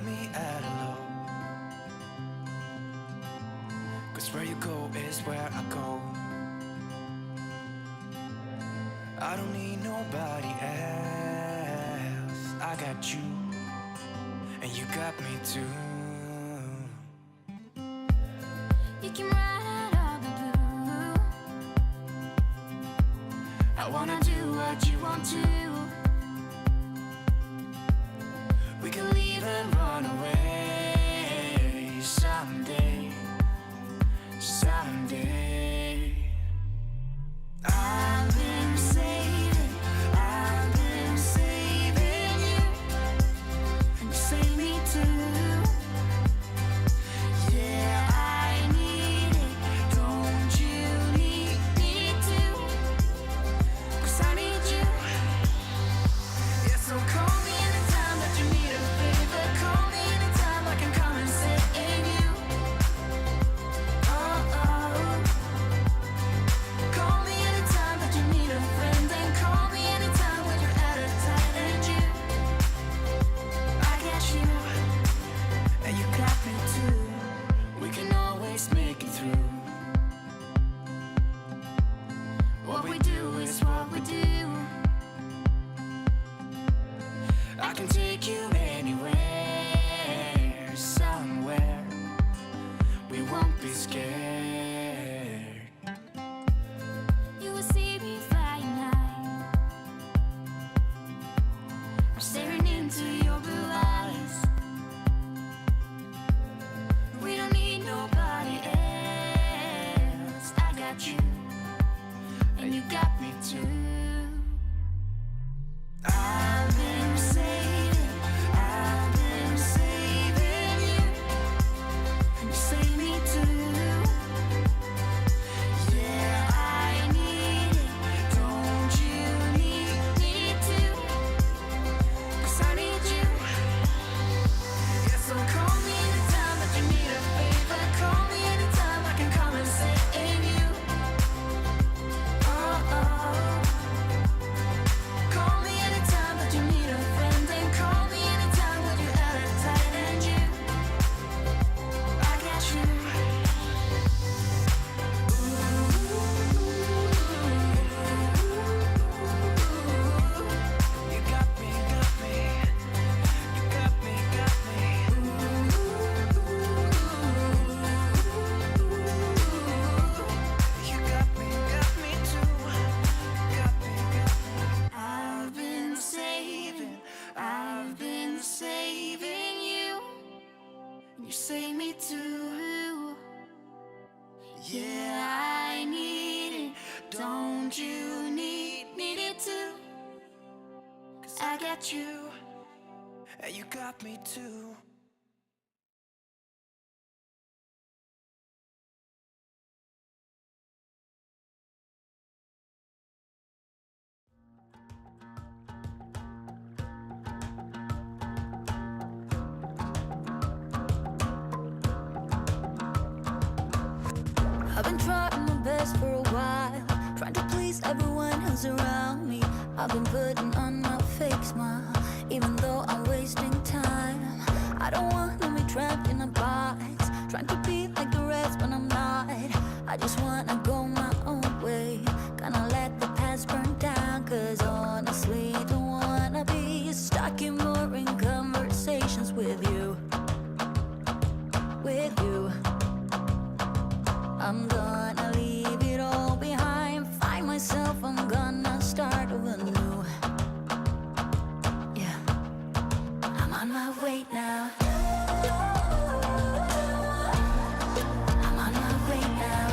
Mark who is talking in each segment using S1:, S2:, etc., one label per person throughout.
S1: me at a low. 'Cause where you go is where I go. I don't need nobody else. I got you, and you got me too.
S2: You came right out of the blue. I wanna do what you want to. We can leave and run away someday, someday. I've been saving you, and you save me too. Yeah, I need it, don't you need me too? 'Cause I need you. Yeah, so call me anytime that you need a favor. Call me anytime I can come and sit in you. Oh, oh. Call me anytime that you need a friend. And call me anytime when you're at a tight end. You, I got you, and you got me too. We can always make it through. What we do is what we do. I can take you anywhere, somewhere. We won't be scared. You will see me flying high. I'm staring into your blue eyes. We don't need nobody else. I got you, and you got me too. I've been saving you, and you save me too. Yeah, I need it, don't you need me too? 'Cause I need you. Yeah, so call me anytime that you need a favor. Call me anytime I can come and sit in you. Oh, oh. Call me anytime that you need a friend. And call me anytime when you're at a tight end. You, I got you.
S1: You got me, got me. You got me, got me. You got me too. Got me, got me.
S2: I've been saving you. You save me too. Yeah, I need it, don't you need it too? 'Cause I got you.
S1: And you got me too.
S3: I've been trying my best for a while, trying to please everyone who's around me. I've been putting on my fake smile, even though I'm wasting time. I don't wanna be trapped in a box, trying to be like the rest when I'm not. I just wanna go my own way, gonna let the past burn down. 'Cause honestly, don't wanna be stuck in boring conversations with you. With you, I'm gonna leave it all behind, find myself, I'm gonna start over new. Yeah, I'm on my way now. I'm on my way now.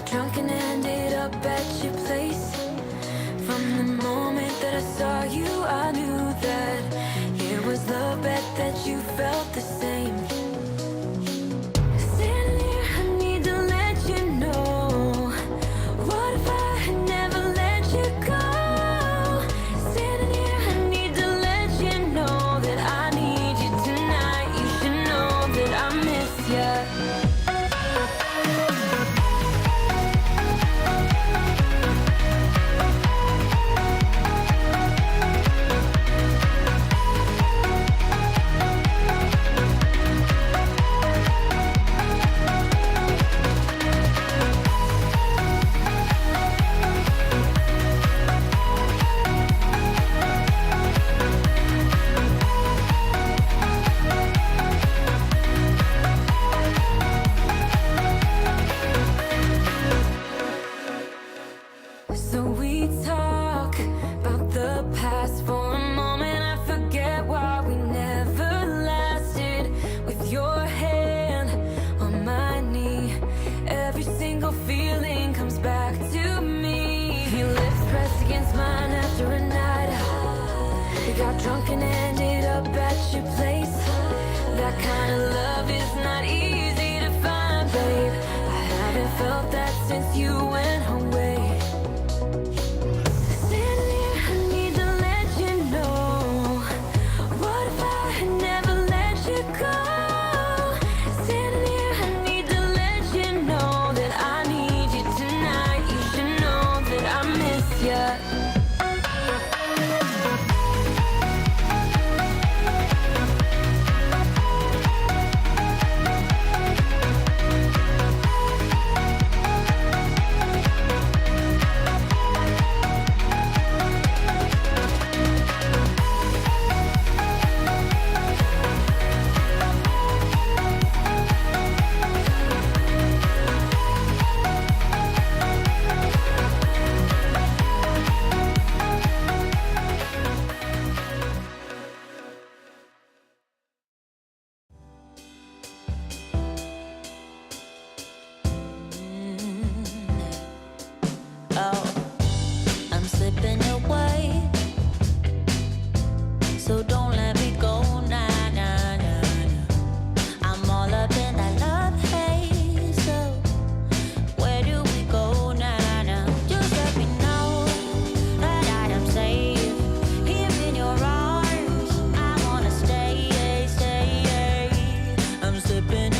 S3: got drunk and ended up at your place. From the moment that I saw you, I knew that it was the bet that you felt the same. Standing here, I need to let you know. What if I had never let you go? Standing here, I need to let you know that I need you tonight. You should know that I miss you. So we talk about the past for a moment. I forget why we never lasted. With your hand on my knee, every single feeling comes back to me. Your lips pressed against mine after a night out. We got drunk and ended up at your place. That kind of love is not easy to find, babe. I haven't felt that since you went away. So don't let me go, nah, nah, nah, nah. I'm all up in that love haze, so where do we go, nah, nah? Just let me know that I am safe here in your arms. I wanna stay, stay. I'm slipping